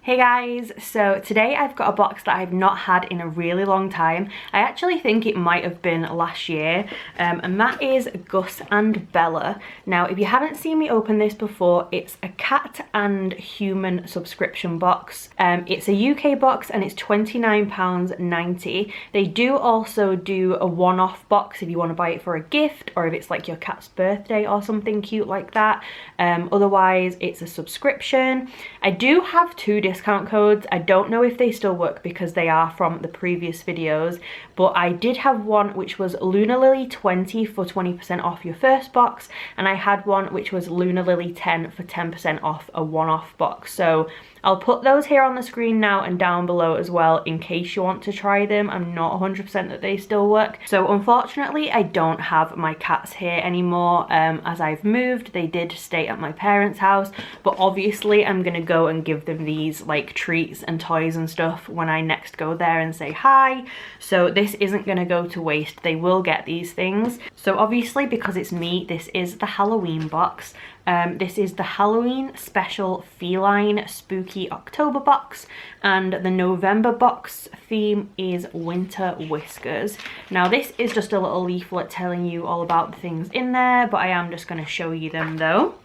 Hey guys, so today I've got a box that I've not had in a really long time. I actually think it might have been last year, and that is Gus and Bella. Now, if you haven't seen me open this before, it's a cat and human subscription box. It's a UK box and it's £29.90. They do also do a one-off box if you want to buy it for a gift or if it's like your cat's birthday or something cute like that. Otherwise, it's a subscription. I do have two discount codes. I don't know if they still work because they are from the previous videos, but I did have one which was LunaLily 20 for 20% off your first box, and I had one which was LunaLily 10 for 10% off a one-off box. So I'll put those here on the screen now and down below as well in case you want to try them. I'm not 100% that they still work. So unfortunately I don't have my cats here anymore as I've moved. They did stay at my parents' house, but obviously I'm gonna go and give them these like treats and toys and stuff when I next go there and say hi. So this isn't gonna go to waste. They will get these things. So obviously because it's me, this is the Halloween box. This is the Halloween special Feline Spooky October box, and the November box theme is Winter Whiskers. Now this is just a little leaflet telling you all about the things in there, but I am just going to show you them though.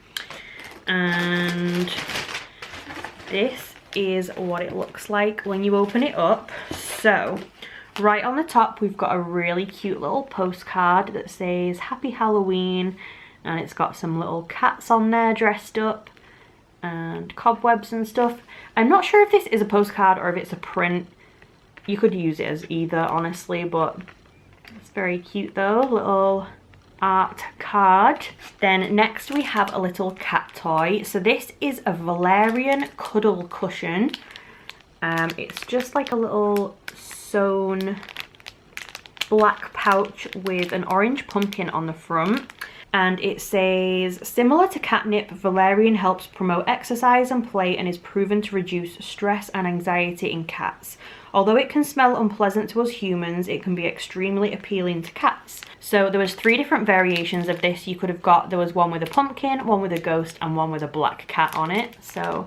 And this is what it looks like when you open it up. So right on the top we've got a really cute little postcard that says Happy Halloween, and it's got some little cats on there dressed up and cobwebs and stuff. I'm not sure if this is a postcard or if it's a print. You could use it as either, honestly, but it's very cute though, little art card. Then next we have a little cat toy. So this is a Valerian cuddle cushion. It's just like a little sewn black pouch with an orange pumpkin on the front. And it says, similar to catnip, valerian helps promote exercise and play and is proven to reduce stress and anxiety in cats. Although it can smell unpleasant to us humans, it can be extremely appealing to cats. So there was 3 different variations of this you could have got. There was one with a pumpkin, one with a ghost, and one with a black cat on it. So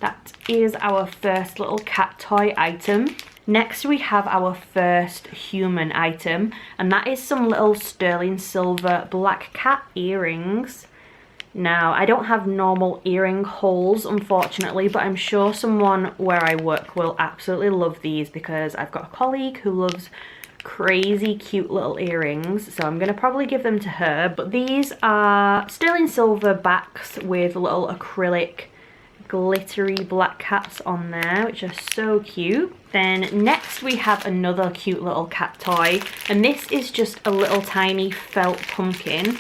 that is our first little cat toy item. Next we have our first human item, and that is some little sterling silver black cat earrings. Now I don't have normal earring holes unfortunately, but I'm sure someone where I work will absolutely love these because I've got a colleague who loves crazy cute little earrings, so I'm going to probably give them to her. But these are sterling silver backs with little acrylic glittery black cats on there, which are so cute. Then next we have another cute little cat toy, and this is just a little tiny felt pumpkin.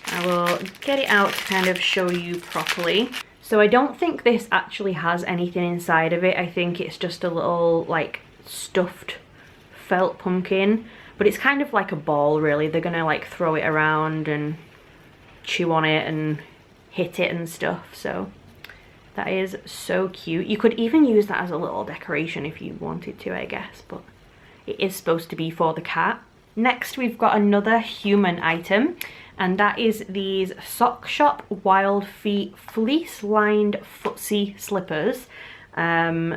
I will get it out to kind of show you properly. So I don't think this actually has anything inside of it. I think it's just a little like stuffed felt pumpkin, but it's kind of like a ball really. They're gonna like throw it around and chew on it and hit it and stuff. So that is so cute. You could even use that as a little decoration if you wanted to, I guess, but it is supposed to be for the cat. Next, we've got another human item, and that is these Sock Shop Wild Feet fleece-lined footsie slippers.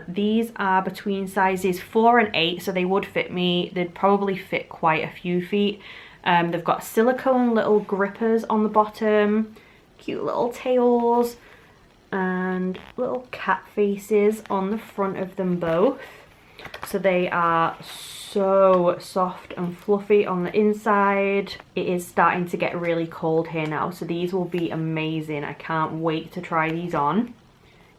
These are between sizes 4 and 8, so they would fit me. They'd probably fit quite a few feet. They've got silicone little grippers on the bottom, cute little tails, and little cat faces on the front of them both. So they are so soft and fluffy on the inside. It is starting to get really cold here now, so these will be amazing. I can't wait to try these on.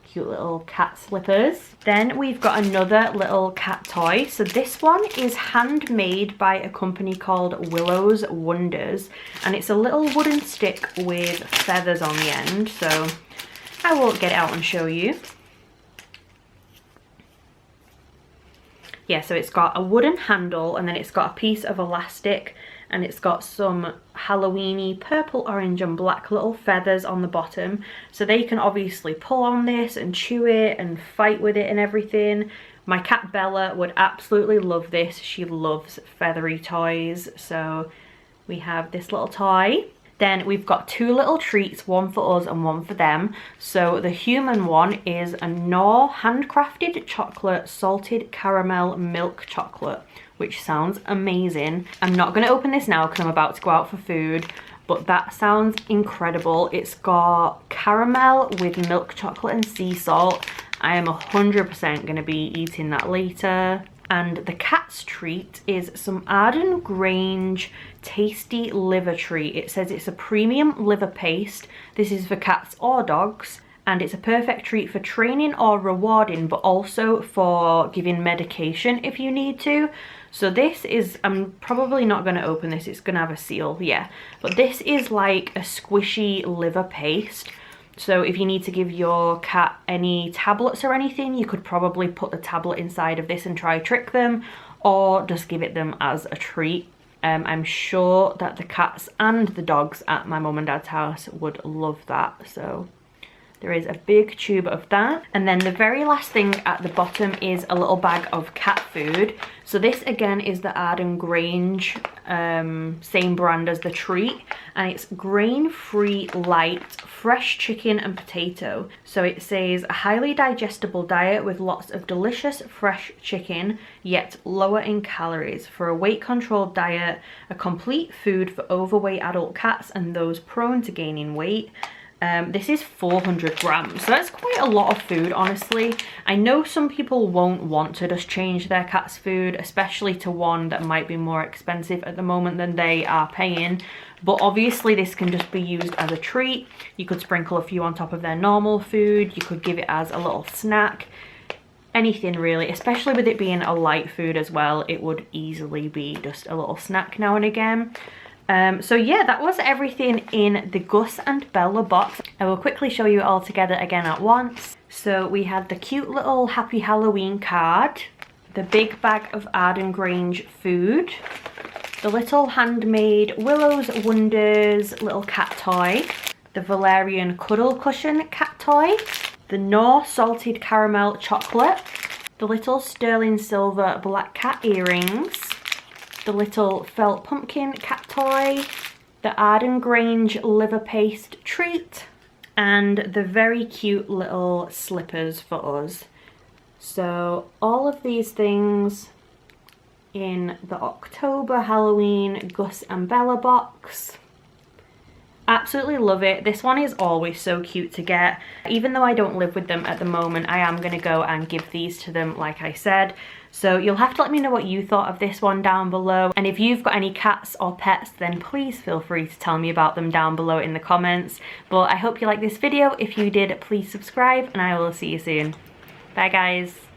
Cute little cat slippers. Then we've got another little cat toy. So this one is handmade by a company called Willow's Wonders, and it's a little wooden stick with feathers on the end. So I will get it out and show you. Yeah, so it's got a wooden handle, and then it's got a piece of elastic, and it's got some Halloweeny purple, orange and black little feathers on the bottom. So they can obviously pull on this and chew it and fight with it and everything. My cat Bella would absolutely love this. She loves feathery toys. So we have this little toy. Then we've got two little treats, one for us and one for them. So the human one is a Knorr handcrafted chocolate salted caramel milk chocolate, which sounds amazing. I'm not going to open this now because I'm about to go out for food, but that sounds incredible. It's got caramel with milk chocolate and sea salt. I am 100% going to be eating that later. And the cat's treat is some Arden Grange tasty liver treat. It says it's a premium liver paste. This is for cats or dogs, and it's a perfect treat for training or rewarding, but also for giving medication if you need to. So this is, I'm probably not going to open this, it's going to have a seal, yeah. But this is like a squishy liver paste. So if you need to give your cat any tablets or anything, you could probably put the tablet inside of this and try trick them, or just give it them as a treat. I'm sure that the cats and the dogs at my mum and dad's house would love that. So there is a big tube of that. And then the very last thing at the bottom is a little bag of cat food. So this again is the Arden Grange, same brand as the treat. And it's grain-free light, fresh chicken and potato. So it says a highly digestible diet with lots of delicious fresh chicken, yet lower in calories. For a weight-controlled diet, a complete food for overweight adult cats and those prone to gaining weight. This is 400 grams, so that's quite a lot of food, honestly. I know some people won't want to just change their cat's food, especially to one that might be more expensive at the moment than they are paying. But obviously this can just be used as a treat. You could sprinkle a few on top of their normal food. You could give it as a little snack. Anything really, especially with it being a light food as well. It would easily be just a little snack now and again. So yeah, that was everything in the Gus and Bella box. I will quickly show you all together again at once. So we had the cute little Happy Halloween card, the big bag of Arden Grange food, the little handmade Willow's Wonders little cat toy, the Valerian Cuddle Cushion cat toy, the Knorr salted caramel chocolate, the little sterling silver black cat earrings, the little felt pumpkin cat toy, the Arden Grange liver paste treat, and the very cute little slippers for us. So all of these things in the October Halloween Gus and Bella box. Absolutely love it. This one is always so cute to get. Even though I don't live with them at the moment, I am going to go and give these to them like I said. So you'll have to let me know what you thought of this one down below. And if you've got any cats or pets, then please feel free to tell me about them down below in the comments. But I hope you liked this video. If you did, please subscribe and I will see you soon. Bye guys.